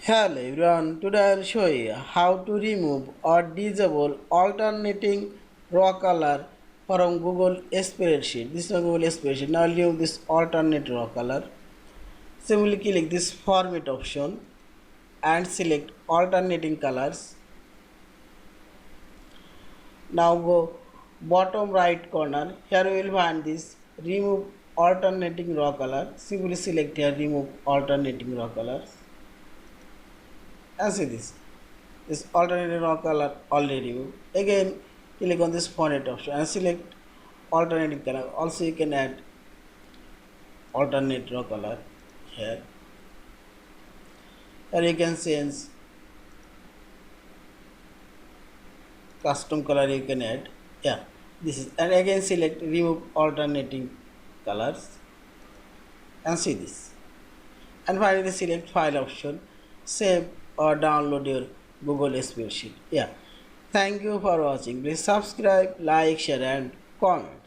Hello everyone, today I will show you how to remove or disable alternating raw color from Google Spreadsheet. This is a Google Spreadsheet. Now remove this alternate raw color. Simply click this format option and select alternating colors. Now go bottom right corner. Here you will find this remove alternating raw color. Simply select here remove alternating raw colors. And see this alternative raw color already removed. Again click on this format option and select alternating color. Also you can add alternate raw color here. Here you can change custom color, you can add. Yeah, this is, and again select remove alternating colors and see this. And finally select file option, save or download your Google Spreadsheet. Yeah, thank you for watching. Please subscribe, like, share and comment.